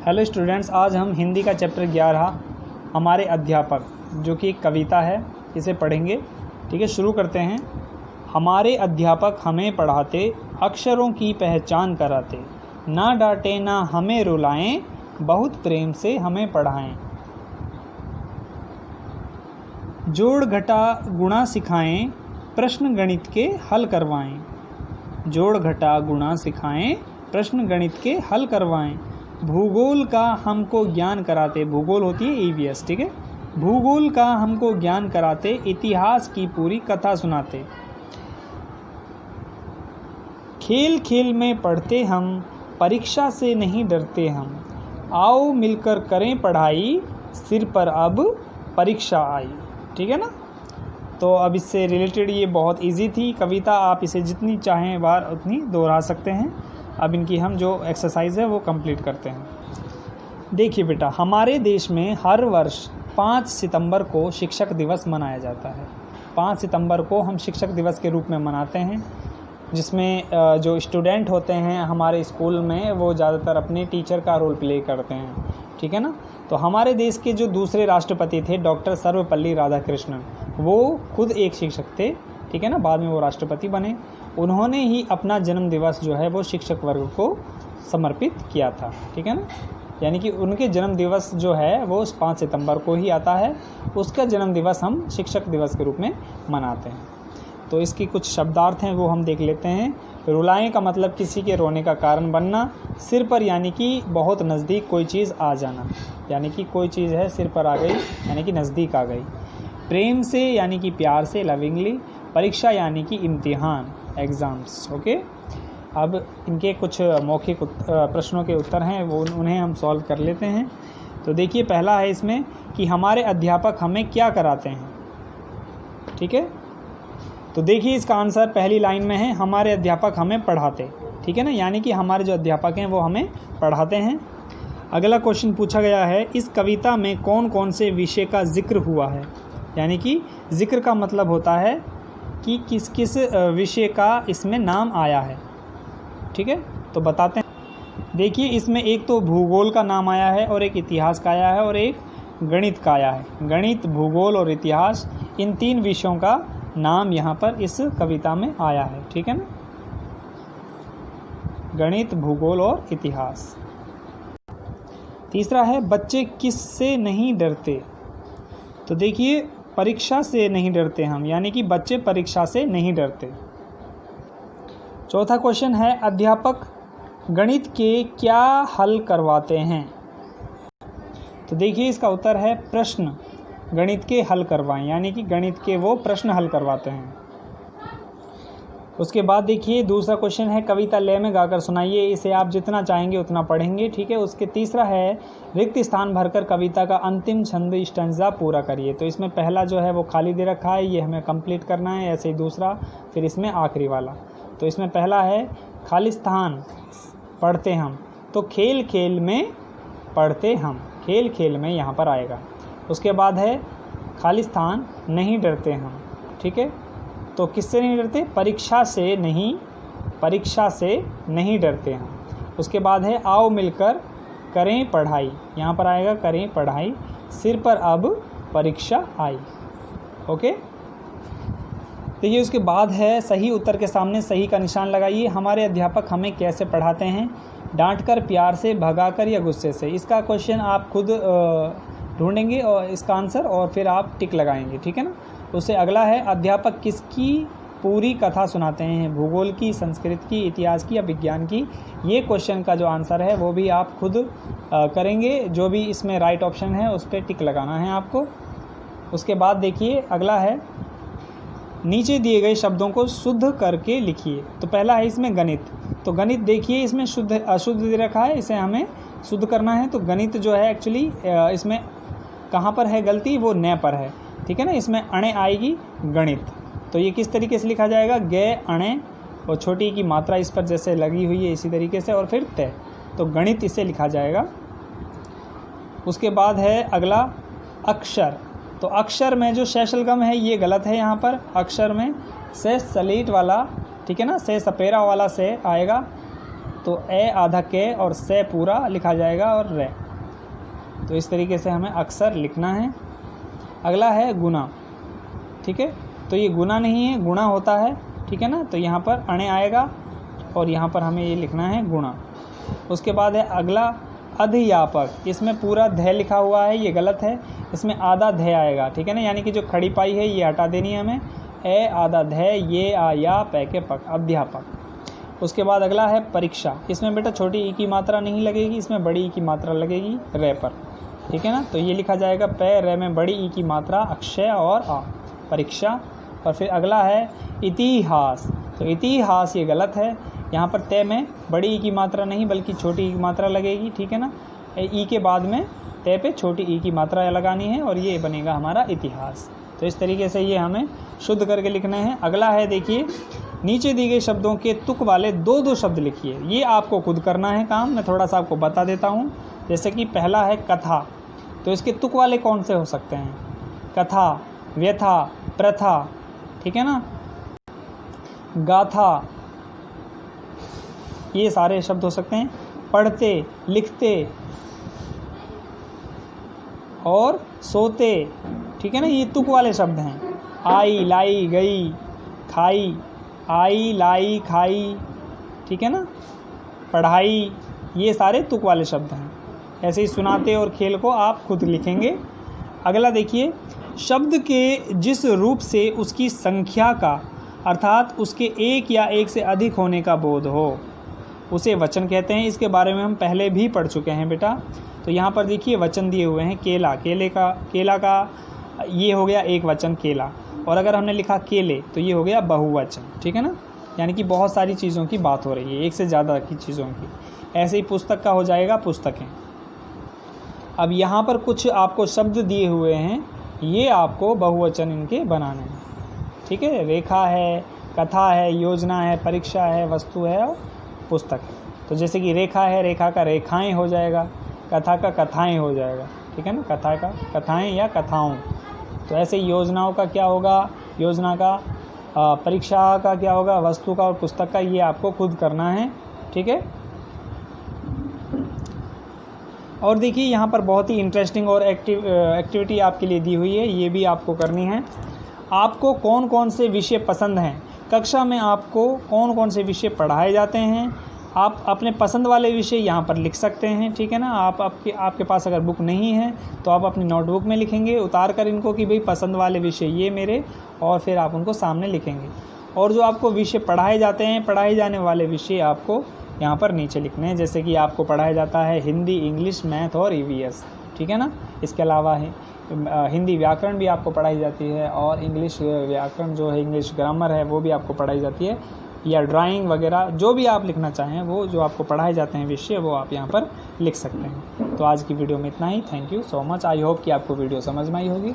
Hello students, आज हम हिंदी का चैप्टर 11 हमारे अध्यापक जो कि एक कविता है, इसे पढ़ेंगे। ठीक है, शुरू करते हैं। हमारे अध्यापक हमें पढ़ाते, अक्षरों की पहचान कराते, ना डांटे ना हमें रुलाएं, बहुत प्रेम से हमें पढ़ाएं। जोड़ घटा गुणा सिखाएं, प्रश्न गणित के हल करवाएं। जोड़ घटा गुणा सिखाएं, प्रश्न गणित के हल करवाएं। भूगोल का हमको ज्ञान कराते, भूगोल होती है ईवीएस, ठीक है। भूगोल का हमको ज्ञान कराते, इतिहास की पूरी कथा सुनाते। खेल खेल में पढ़ते हम, परीक्षा से नहीं डरते हम। आओ मिलकर करें पढ़ाई, सिर पर अब परीक्षा आई। ठीक है ना। तो अब इससे रिलेटेड ये बहुत इजी थी कविता, आप इसे जितनी चाहें बार उतनी दोहरा सकते हैं। अब इनकी हम जो एक्सरसाइज है वो कंप्लीट करते हैं। देखिए बेटा, हमारे देश में हर वर्ष 5 सितंबर को शिक्षक दिवस मनाया जाता है। 5 सितंबर को हम शिक्षक दिवस के रूप में मनाते हैं, जिसमें जो स्टूडेंट होते हैं हमारे स्कूल में वो ज़्यादातर अपने टीचर का रोल प्ले करते हैं। ठीक है ना। तो हमारे देश के जो दूसरे राष्ट्रपति थे डॉक्टर सर्वपल्ली राधाकृष्णन, वो खुद एक शिक्षक थे। ठीक है ना। बाद में वो राष्ट्रपति बने। उन्होंने ही अपना जन्म दिवस जो है वो शिक्षक वर्ग को समर्पित किया था। ठीक है ना। यानी कि उनके जन्म दिवस जो है वो 5 सितंबर को ही आता है। उसका जन्म दिवस हम शिक्षक दिवस के रूप में मनाते हैं। तो इसकी कुछ शब्दार्थ हैं वो हम देख लेते हैं। रुलाएं का मतलब किसी के रोने का कारण बनना। सिर पर यानी कि बहुत नज़दीक कोई चीज़ आ जाना, यानी कि कोई चीज़ है सिर पर आ गई यानी कि नज़दीक आ गई। प्रेम से यानी कि प्यार से, लविंगली। परीक्षा यानी कि इम्तिहान, एग्ज़ाम्स। ओके। अब इनके कुछ मौखिक प्रश्नों के उत्तर हैं, वो उन्हें हम सॉल्व कर लेते हैं। तो देखिए, पहला है इसमें कि हमारे अध्यापक हमें क्या कराते हैं। ठीक है। तो देखिए इसका आंसर पहली लाइन में है, हमारे अध्यापक हमें पढ़ाते। ठीक है ना। यानी कि हमारे जो अध्यापक हैं वो हमें पढ़ाते हैं। अगला क्वेश्चन पूछा गया है, इस कविता में कौन कौन से विषय का जिक्र हुआ है। यानी कि जिक्र का मतलब होता है कि किस किस विषय का इसमें नाम आया है। ठीक है, तो बताते हैं। देखिए, इसमें एक तो भूगोल का नाम आया है और एक इतिहास का आया है और एक गणित का आया है। गणित, भूगोल और इतिहास, इन 3 विषयों का नाम यहाँ पर इस कविता में आया है। ठीक है ना। गणित, भूगोल और इतिहास। तीसरा है, बच्चे किससे नहीं डरते। तो देखिए, परीक्षा से नहीं डरते हम, यानी कि बच्चे परीक्षा से नहीं डरते। चौथा क्वेश्चन है, अध्यापक गणित के क्या हल करवाते हैं। तो देखिए इसका उत्तर है, प्रश्न गणित के हल करवाएं, यानी कि गणित के वो प्रश्न हल करवाते हैं। उसके बाद देखिए दूसरा क्वेश्चन है, कविता लय में गाकर सुनाइए। इसे आप जितना चाहेंगे उतना पढ़ेंगे। ठीक है। उसके तीसरा है, रिक्त स्थान भरकर कविता का अंतिम छंद स्टैंजा पूरा करिए। तो इसमें पहला जो है वो खाली दे रखा है, ये हमें कंप्लीट करना है। ऐसे ही दूसरा, फिर इसमें आखिरी वाला। तो इसमें पहला है, खाली स्थान पढ़ते हम, तो खेल खेल में पढ़ते हम, खेल खेल में यहाँ पर आएगा। उसके बाद है, खाली स्थान नहीं डरते हम। ठीक है। तो किससे नहीं डरते, परीक्षा से नहीं, परीक्षा से नहीं डरते हैं। उसके बाद है, आओ मिलकर करें पढ़ाई, यहाँ पर आएगा करें पढ़ाई, सिर पर अब परीक्षा आई। ओके। देखिए उसके बाद है, सही उत्तर के सामने सही का निशान लगाइए। हमारे अध्यापक हमें कैसे पढ़ाते हैं, डांटकर, प्यार से, भगाकर या गुस्से से। इसका क्वेश्चन आप खुद ढूंढेंगे और इसका आंसर, और फिर आप टिक लगाएंगे। ठीक है ना। उससे अगला है, अध्यापक किसकी पूरी कथा सुनाते हैं, भूगोल की, संस्कृत की, इतिहास की या विज्ञान की। ये क्वेश्चन का जो आंसर है वो भी आप खुद करेंगे। जो भी इसमें राइट ऑप्शन है उस पर टिक लगाना है आपको। उसके बाद देखिए अगला है, नीचे दिए गए शब्दों को शुद्ध करके लिखिए। तो पहला है इसमें गणित। तो गणित देखिए इसमें शुद्ध अशुद्ध दे रखा है, इसे हमें शुद्ध करना है। तो गणित जो है एक्चुअली इसमें कहाँ पर है गलती, वो न पर है। ठीक है ना। इसमें अणे आएगी गणित। तो ये किस तरीके से लिखा जाएगा, गे अणे, और छोटी की मात्रा इस पर जैसे लगी हुई है इसी तरीके से, और फिर तय। तो गणित इसे लिखा जाएगा। उसके बाद है अगला, अक्षर। तो अक्षर में जो शैशलगम है ये गलत है। यहाँ पर अक्षर में से सलीट वाला, ठीक है ना, से सपेरा वाला से आएगा। तो ए आधा के और से पूरा लिखा जाएगा और रे। तो इस तरीके से हमें अक्सर लिखना है। अगला है गुना, ठीक है। तो ये गुना नहीं है, गुणा होता है, ठीक है ना। तो यहाँ पर अणे आएगा और यहाँ पर हमें ये लिखना है गुणा। उसके बाद है अगला अध्यापक। इसमें पूरा ध लिखा हुआ है, ये गलत है, इसमें आधा ध आएगा, ठीक है ना। यानी कि जो खड़ी पाई है ये हटा देनी है हमें। ए आधा ध ये आ या पै के पक, अध्यापक। उसके बाद अगला है परीक्षा। इसमें बेटा छोटी ई की मात्रा नहीं लगेगी, इसमें बड़ी ई की मात्रा लगेगी रे पर, ठीक है ना। तो ये लिखा जाएगा पै रे में बड़ी ई की मात्रा अक्षय और आ, परीक्षा। और फिर अगला है इतिहास। तो इतिहास ये गलत है, यहाँ पर तय में बड़ी ई की मात्रा नहीं बल्कि छोटी ई की मात्रा लगेगी, ठीक है ना। ई के बाद में तय पे छोटी ई की मात्रा लगानी है और ये बनेगा हमारा इतिहास। तो इस तरीके से ये हमें शुद्ध करके लिखने हैं। अगला है देखिए, नीचे दी गए शब्दों के तुक वाले 2-2 शब्द लिखिए। ये आपको खुद करना है काम, मैं थोड़ा सा आपको बता देता हूँ। जैसे कि पहला है कथा, तो इसके तुक वाले कौन से हो सकते हैं? कथा, व्यथा, प्रथा, ठीक है ना, गाथा, ये सारे शब्द हो सकते हैं। पढ़ते, लिखते और सोते, ठीक है ना, ये तुक वाले शब्द हैं। आई, लाई, गई, खाई, आई, लाई, खाई, ठीक है ना, पढ़ाई, ये सारे तुक वाले शब्द हैं। ऐसे ही सुनाते और खेल को आप खुद लिखेंगे। अगला देखिए, शब्द के जिस रूप से उसकी संख्या का अर्थात उसके एक या एक से अधिक होने का बोध हो उसे वचन कहते हैं। इसके बारे में हम पहले भी पढ़ चुके हैं बेटा। तो यहाँ पर देखिए वचन दिए हुए हैं। केला, केला का ये हो गया एक वचन केला, और अगर हमने लिखा केले तो ये हो गया बहुवचन, ठीक है ना। यानी कि बहुत सारी चीज़ों की बात हो रही है, एक से ज़्यादा की चीज़ों की। ऐसे ही पुस्तक का हो जाएगा पुस्तकें। अब यहाँ पर कुछ आपको शब्द दिए हुए हैं, ये आपको बहुवचन इनके बनाने हैं, ठीक है। रेखा है, कथा है, योजना है, परीक्षा है, वस्तु है और पुस्तक है। तो जैसे कि रेखा है, रेखा का रेखाएं हो जाएगा, कथा का कथाएं हो जाएगा, ठीक है ना, कथा का कथाएं या कथाओं। तो ऐसे योजनाओं का क्या होगा, योजना का, परीक्षा का क्या होगा, वस्तु का और पुस्तक का। ये आपको खुद करना है, ठीक है। और देखिए यहाँ पर बहुत ही इंटरेस्टिंग और एक्टिविटी आपके लिए दी हुई है, ये भी आपको करनी है। आपको कौन कौन से विषय पसंद हैं, कक्षा में आपको कौन कौन से विषय पढ़ाए जाते हैं, आप अपने पसंद वाले विषय यहाँ पर लिख सकते हैं, ठीक है ना। आपके पास अगर बुक नहीं है तो आप अपनी नोटबुक में लिखेंगे उतार कर इनको कि भाई पसंद वाले विषय ये मेरे, और फिर आप उनको सामने लिखेंगे। और जो आपको विषय पढ़ाए जाते हैं, पढ़ाए जाने वाले विषय आपको यहाँ पर नीचे लिखने हैं। जैसे कि आपको पढ़ाया जाता है हिंदी, इंग्लिश, मैथ और ईवीएस, ठीक है ना। इसके अलावा हिंदी व्याकरण भी आपको पढ़ाई जाती है, और इंग्लिश व्याकरण जो है, इंग्लिश ग्रामर है, वो भी आपको पढ़ाई जाती है, या ड्राइंग वगैरह जो भी आप लिखना चाहें, वो जो आपको पढ़ाए जाते हैं विषय, वो आप यहाँ पर लिख सकते हैं। तो आज की वीडियो में इतना ही। Thank you so much. I hope कि आपको वीडियो समझ में आई होगी।